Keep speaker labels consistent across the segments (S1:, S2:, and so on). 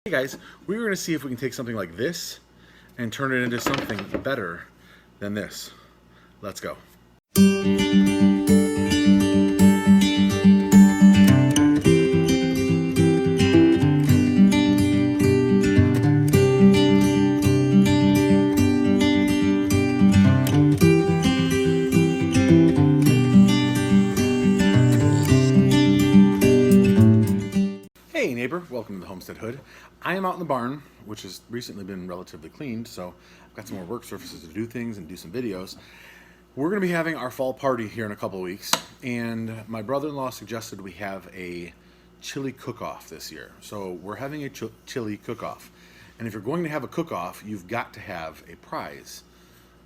S1: Hey guys, we were going to see if we can take something like this and turn it into something better than this. Let's go. Hey neighbor, welcome to the Homestead Hood. I am out in the barn, which has recently been relatively cleaned, so I've got some more work surfaces to do things and do some videos. We're going to be having our fall party here in a couple of weeks, and my brother-in-law suggested we have a chili cook-off this year. So we're having a chili cook-off, and if you're going to have a cook-off, you've got to have a prize.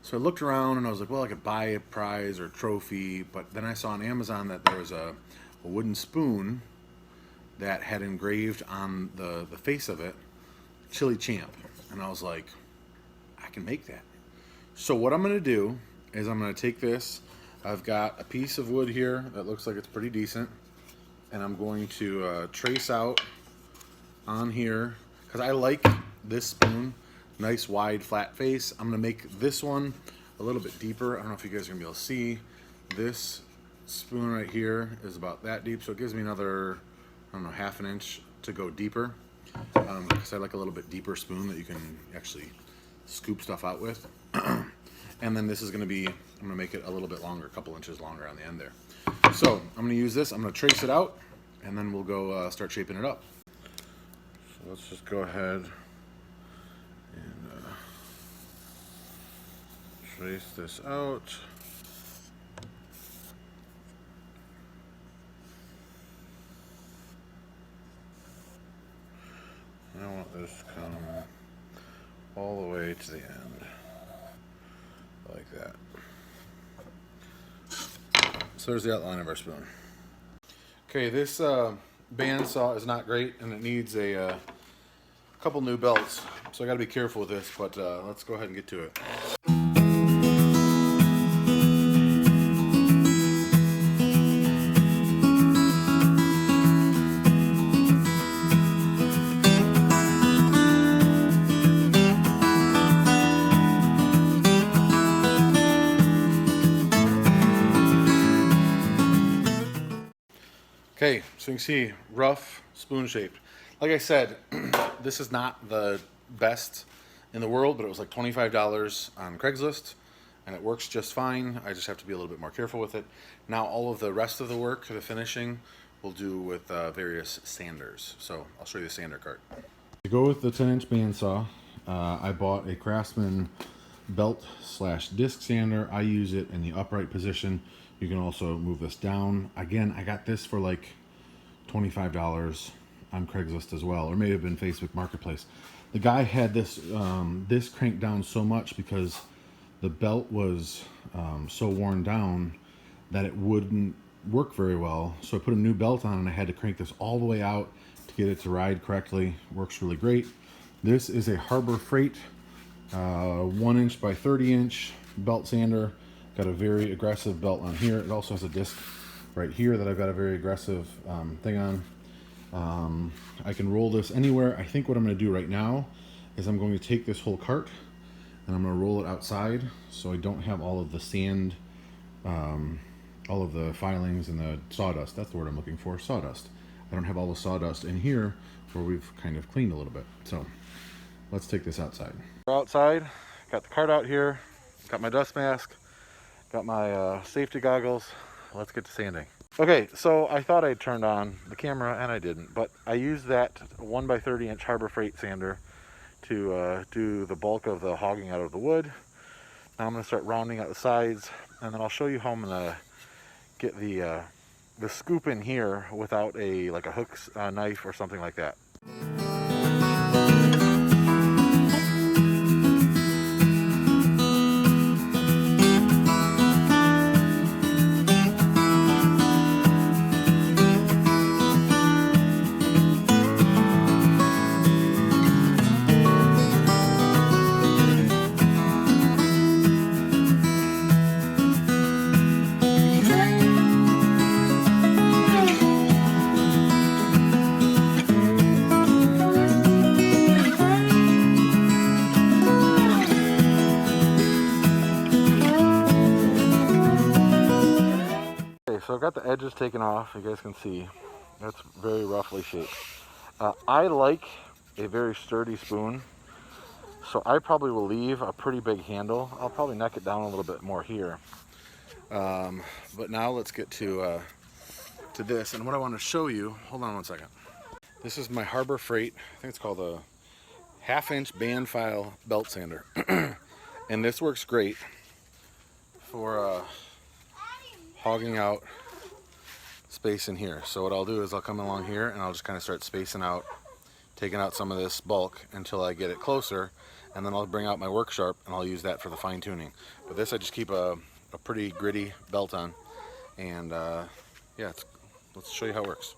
S1: So I looked around and I was like, well, I could buy a prize or trophy, but then I saw on Amazon that there was a wooden spoon that had engraved on the face of it, Chili Champ. And I was like, I can make that. So what I'm gonna do is I'm gonna take this, I've got a piece of wood here that looks like it's pretty decent, and I'm going to trace out on here, because I like this spoon, nice wide flat face. I'm gonna make this one a little bit deeper. I don't know if you guys are gonna be able to see. This spoon right here is about that deep, so it gives me another, I don't know, half an inch to go deeper, because I like a little bit deeper spoon that you can actually scoop stuff out with. And then this is going to be, I'm going to make it a little bit longer, a couple inches longer on the end there. So I'm going to use this, I'm going to trace it out, and then we'll go start shaping it up. So let's just go ahead and trace this out. I want this to come all the way to the end, like that. So there's the outline of our spoon. Okay, this bandsaw is not great, and it needs a couple new belts, so I gotta be careful with this, but let's go ahead and get to it. Okay, so you can see, rough, spoon shaped. Like I said, this is not the best in the world, but it was like $25 on Craigslist, and it works just fine. I just have to be a little bit more careful with it. Now all of the rest of the work, the finishing, we'll do with various sanders. So I'll show you the sander cart. To go with the 10-inch bandsaw, I bought a Craftsman belt/disc sander. I use it in the upright position. You can also move this down. Again, I got this for like $25 on Craigslist as well, or may have been Facebook Marketplace. The guy had this this cranked down so much because the belt was so worn down that it wouldn't work very well. So I put a new belt on and I had to crank this all the way out to get it to ride correctly. Works really great. This is a Harbor Freight 1-inch by 30-inch belt sander. Got a very aggressive belt on here. It also has a disc right here that I've got a very aggressive thing on. I can roll this anywhere. I think what I'm going to do right now is I'm going to take this whole cart and I'm going to roll it outside so I don't have all of the sand, all of the filings and the sawdust. That's the word I'm looking for, sawdust. I don't have all the sawdust in here where we've kind of cleaned a little bit. So let's take this outside. We're outside, got the cart out here, got my dust mask, got my safety goggles. Let's get to sanding. Okay, so I thought I'd turned on the camera and I didn't, but I used that 1 by 30-inch Harbor Freight sander to do the bulk of the hogging out of the wood. Now I'm going to start rounding out the sides, and then I'll show you how I'm going to get the scoop in here without a hook knife or something like that. so I've got the edges taken off. You guys can see that's very roughly shaped. I like a very sturdy spoon, so I probably will leave a pretty big handle. I'll probably neck it down a little bit more here. But now let's get to this, and what I want to show you, hold on one second. This is my Harbor Freight, I think it's called a 1/2-inch band file belt sander. And this works great for hogging out space in here. So what I'll do is I'll come along here and I'll just kind of start spacing out, taking out some of this bulk until I get it closer, and then I'll bring out my work sharp and I'll use that for the fine tuning. But this I just keep a pretty gritty belt on, and yeah, let's show you how it works.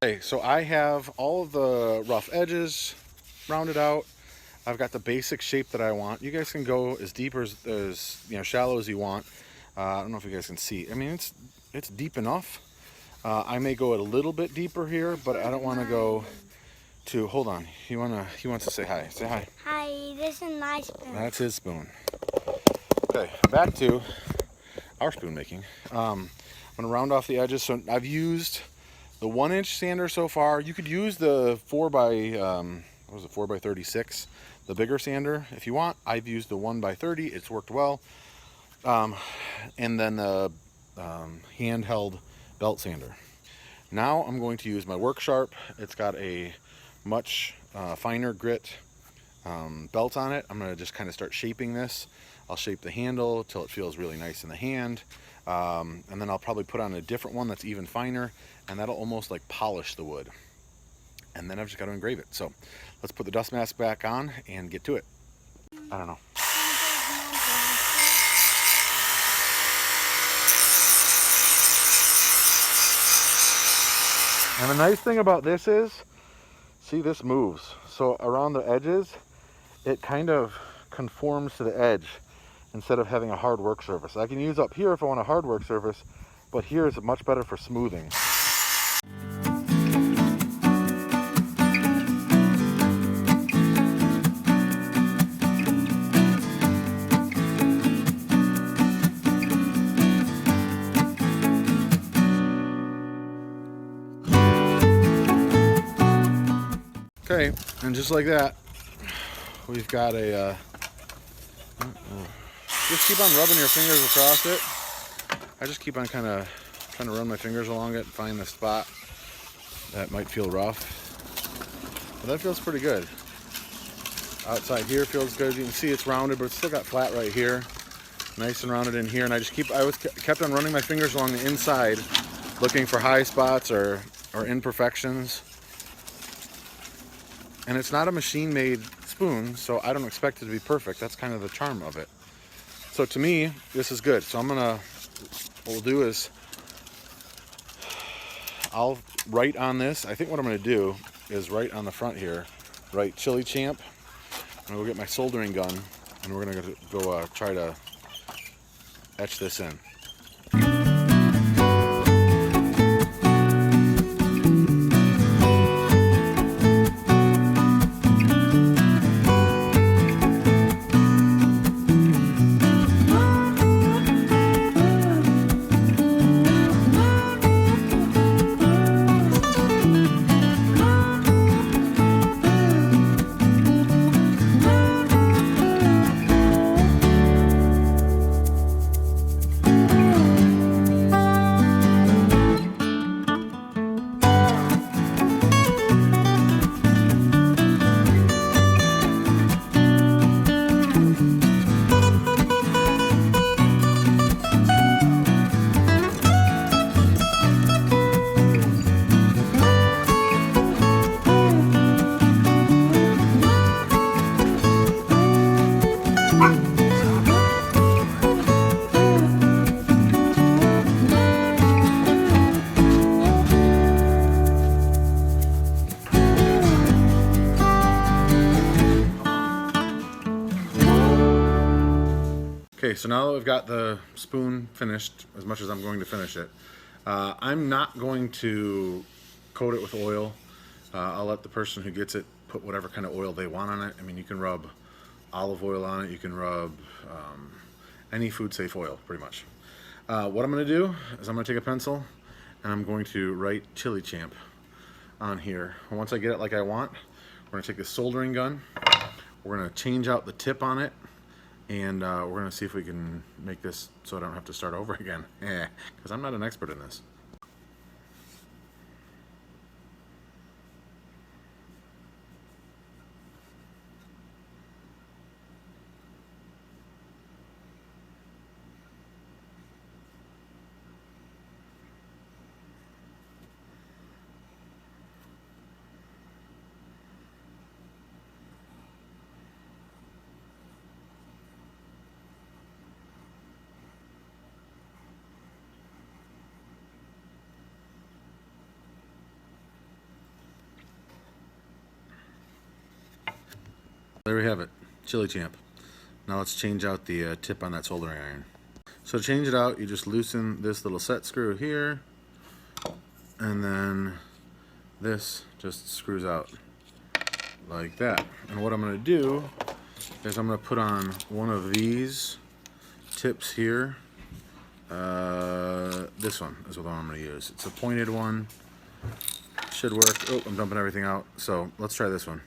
S1: Okay, so I have all of the rough edges rounded out. I've got the basic shape that I want. You guys can go as deep or as shallow as you want. I don't know if you guys can see. I mean, it's deep enough. I may go a little bit deeper here, but I don't want to go to. Hold on. He wants to say hi. Say hi.
S2: Hi. This is my spoon.
S1: That's his spoon. Okay, back to our spoon making. I'm gonna round off the edges. So I've used the 1-inch sander so far. You could use the 4x36, the bigger sander if you want. I've used the 1x30. It's worked well. And then the handheld belt sander. Now I'm going to use my work sharp. It's got a much finer grit belt on it. I'm going to just kind of start shaping this. I'll shape the handle till it feels really nice in the hand. And then I'll probably put on a different one that's even finer, and that'll almost like polish the wood. And then I've just got to engrave it. So let's put the dust mask back on and get to it. I don't know. And the nice thing about this is, see, this moves. So around the edges, it kind of conforms to the edge instead of having a hard work surface. I can use up here if I want a hard work surface, but here is much better for smoothing. Okay, and just like that, we've got a, just keep on rubbing your fingers across it. I just keep on kind of trying to run my fingers along it and find the spot that might feel rough. But that feels pretty good. Outside here feels good. You can see it's rounded, but it's still got flat right here. Nice and rounded in here. And I just kept on running my fingers along the inside, looking for high spots or imperfections. And it's not a machine-made spoon, so I don't expect it to be perfect. That's kind of the charm of it. So to me, this is good. So what we'll do is, I'll write on this. I think what I'm going to do is write on the front here, write Chili Champ. I'm going to go get my soldering gun, and we're going to go try to etch this in. Okay, so now that we've got the spoon finished, as much as I'm going to finish it, I'm not going to coat it with oil. I'll let the person who gets it put whatever kind of oil they want on it. I mean, you can rub olive oil on it, you can rub any food safe oil, pretty much. What I'm going to do is I'm going to take a pencil and I'm going to write Chili Champ on here. And once I get it like I want, we're going to take the soldering gun, we're going to change out the tip on it, and we're going to see if we can make this so I don't have to start over again. Because I'm not an expert in this. There we have it, Chili Champ. Now let's change out the tip on that soldering iron. So to change it out, you just loosen this little set screw here, and then this just screws out like that. And what I'm going to do is I'm going to put on one of these tips here. This one is what I'm going to use. It's a pointed one. Should work. Oh, I'm dumping everything out. So let's try this one.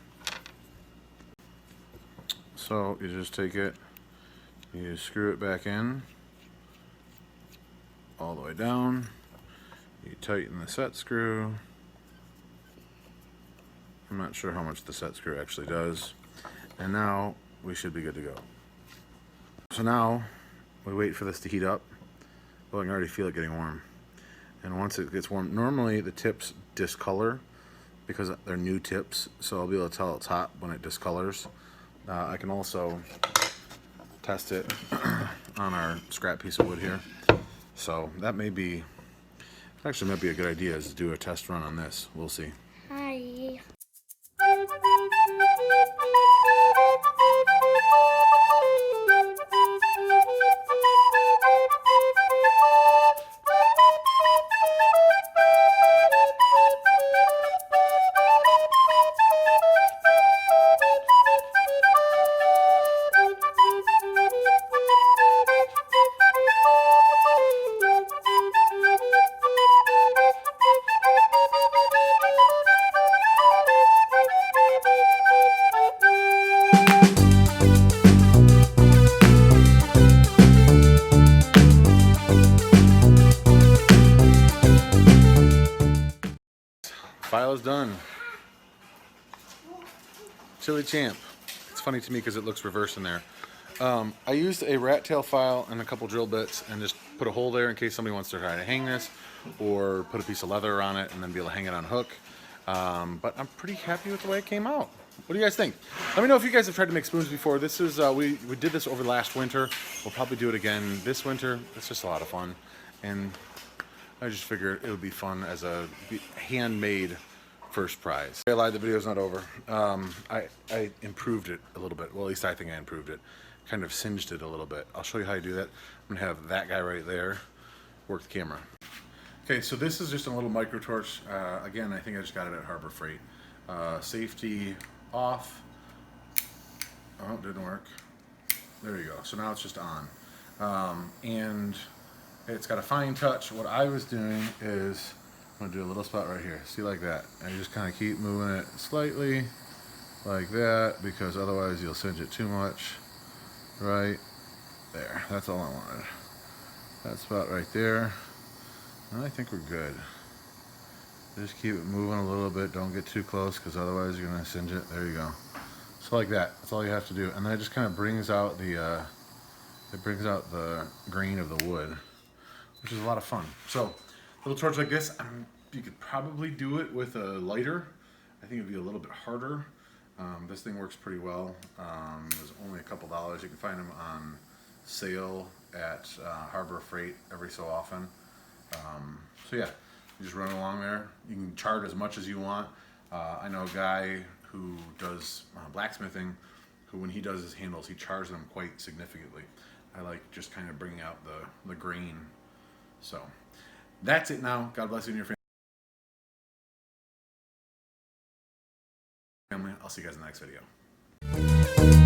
S1: So you just take it, you screw it back in, all the way down, you tighten the set screw. I'm not sure how much the set screw actually does. And now we should be good to go. So now we wait for this to heat up. Well, I can already feel it getting warm. And once it gets warm, normally the tips discolor because they're new tips, so I'll be able to tell it's hot when it discolors. I can also test it on our scrap piece of wood here. So that may be, actually might be a good idea, is to do a test run on this. We'll see.
S2: Hi.
S1: File is done. Chili Champ. It's funny to me because it looks reversed in there. I used a rat tail file and a couple drill bits and just put a hole there in case somebody wants to try to hang this, or put a piece of leather on it and then be able to hang it on a hook. But I'm pretty happy with the way it came out. What do you guys think? Let me know if you guys have tried to make spoons before. This is we did this over last winter. We'll probably do it again this winter. It's just a lot of fun, and I just figured it would be fun as a handmade first prize. I lied, the video's not over. I improved it a little bit. Well, at least I think I improved it. Kind of singed it a little bit. I'll show you how you do that. I'm gonna have that guy right there work the camera. Okay, so this is just a little micro torch. Again, I think I just got it at Harbor Freight. Safety off. Oh, it didn't work. There you go. So now it's just on. And it's got a fine touch. What I was doing is, I'm gonna do a little spot right here. See, like that. And you just kind of keep moving it slightly like that, because otherwise you'll singe it too much. Right there. That's all I wanted. That spot right there. And I think we're good. Just keep it moving a little bit. Don't get too close, because otherwise you're gonna singe it. There you go. So like that. That's all you have to do. And then it just kind of brings out the grain of the wood, which is a lot of fun. So, little torch like this, you could probably do it with a lighter. I think it'd be a little bit harder. This thing works pretty well. There's only a couple dollars. You can find them on sale at Harbor Freight every so often. So yeah, you just run along there. You can chart as much as you want. I know a guy who does blacksmithing, who when he does his handles, he chars them quite significantly. I like just kind of bringing out the grain. So that's it now. God bless you and your family. I'll see you guys in the next video.